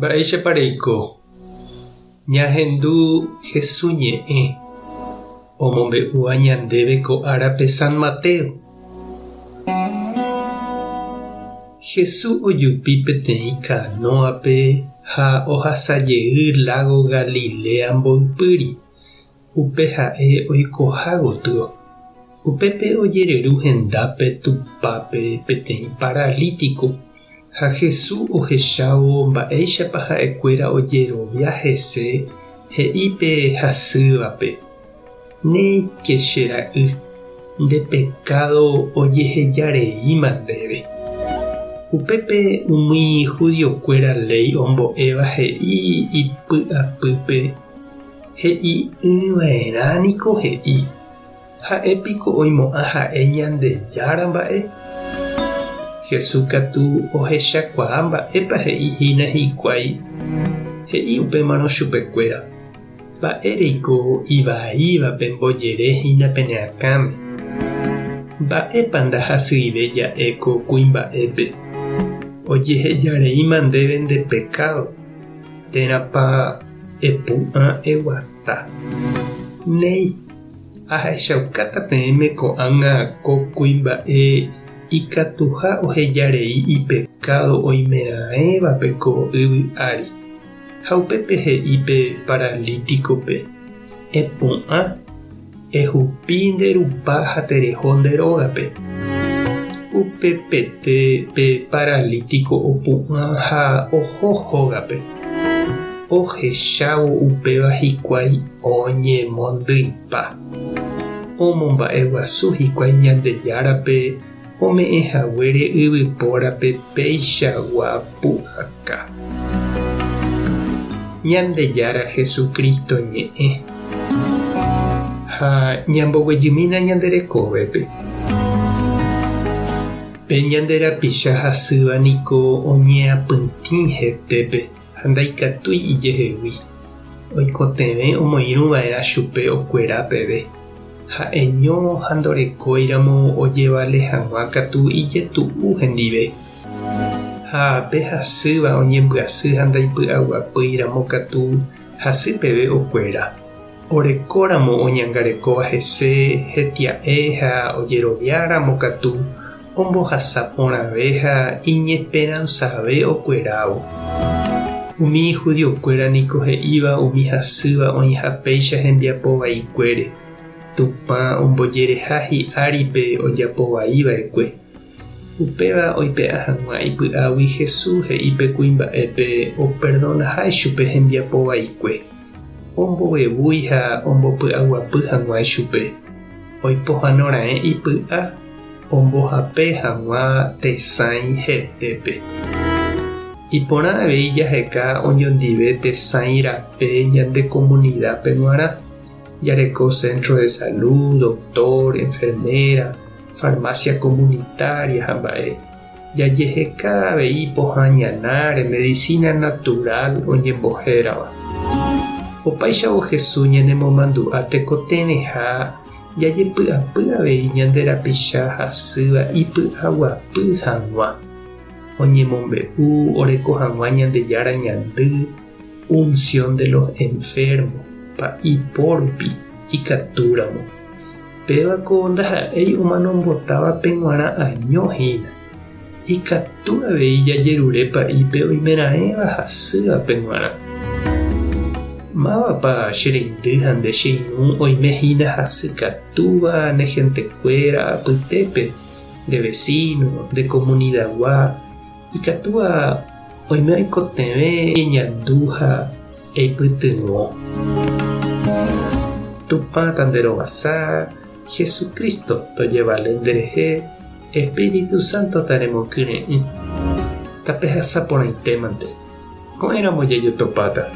Mba'éichapareiko ñahendu hesuñe'ẽ omombe'úva ñandéve ko árape San Mateo. Jesús ojupi peteĩ Kanóape ha ohasajey lago Galilea mboypýri. Upe ha'e oikohágotyo. Upépe ojereru hendápe tupápe peteĩ paralítico. Ha Jesús ohechávo mba'éichapa ha'ekuéra ojerovia hese he'ípe hasývape: néike che ra'y, nde pecado ojehejareíma ndéve. Upépe umi judiokuéra ley ombo'éva he'i ipy'apýpe, he'i yva'erãniko he'i. Ha'épiko oimo'ã ha'e Ñandejára mba'e. Jesús katu ohechakuaa mba'épa he'ihína hikuái. He'i upémarõ chupekuéra: mba'éreiko ivaívape mbojerehína peneakãme. Mba'épa ndahasýive ja'éko kuimba'épe. Ojehejareíma ndéve nde pecado. Térãpa epu'ã eguata. Néi, ahechaukáta peẽme ko'ág̃a ko kuimba'e ikatuha ohejarei ipecado oimeraẽvape ko yvy ári. Ha upépe he'ípe paralíticope: epu'ã, ehupi nderupa ha tereho nde rógape. Upépete pe paralítico opu'ã ha oho hógape. Ohechávo upéva hikuái oñemondýipa. Omomba'eguasu hikuái Ñandejárape ome'ẽhaguére yvypórape péichagua pu'aka. Ñandejára Jesukristo ñe'ẽ ha ñamboguejymína ñanderekovépe. Pe ñande rapicha hasýva niko oñeapytĩ hetépe ha ndaikatúi ijehegui. Oikotevẽ omoirũva'erã chupe okuera peve. Ha'eño ha ndorekóiramo ojevale hag̃ua katu ijetu'u hendive. Ha pe hasýva oñembyasy ha ndaipy'aguapýiramo katu hasy peve okuera. Orekóramo oñangarekóva hese hetia'e ha ojeroviáramo katu ombohasa porãve ha iñeperãsave okuerávo. Umi judiokuéra niko he'íva umi hasýva oĩha péicha hembiapovaikuére. Tupã ombojereha hi'áripe ojapovaiva'ekue. Upéva oipe'a hag̃ua ipy'águi Jesús he'ípe kuimba'épe operdonahái chupe hembiapovaikue. Ombovevúi ha ombopy'aguapy hag̃uái chupe. Oipohãnora'ẽ ipy'a ombohape hag̃ua tesãi hetépe. Iporã avei jaheka oñondive tesãi rape ñande comunidápe g̃uarã. Jareko centro de salud, doctor, enfermera, farmacia comunitaria ha mba'e. Jajeheka avei pohã ñanáre medicina natural oñembohérava. Opaichavo Jesús ñanemomandu'a tekotereha jajepy'apy avei ñande rapicha hasýva ipy'aguapy hag̃ua. Oñemombe'u oreko hag̃ua Ñandejára ñandy, unción de los enfermos, pa'ipórupi ikatúramo. Pévako ndaha'éi omanombotáva pe g̃uarã añóhína. Ikatu avei jajerure pa'ípe oimeraẽva hasýva pe g̃uarã. Mávapa che reindy ha nde che irũ oimehína hasykatúva ne hentekuéra apytépe, de vecino, de comunidagua. Ikatúva oime oikotevẽ eñandu ha eipytyvõ. Tupãta nderovasa, Jesucristo tojevale nderehe, Espíritu Santo taremokyre'ỹ. Tape hasaporãitémante. Ko'ẽramo jajotopáta.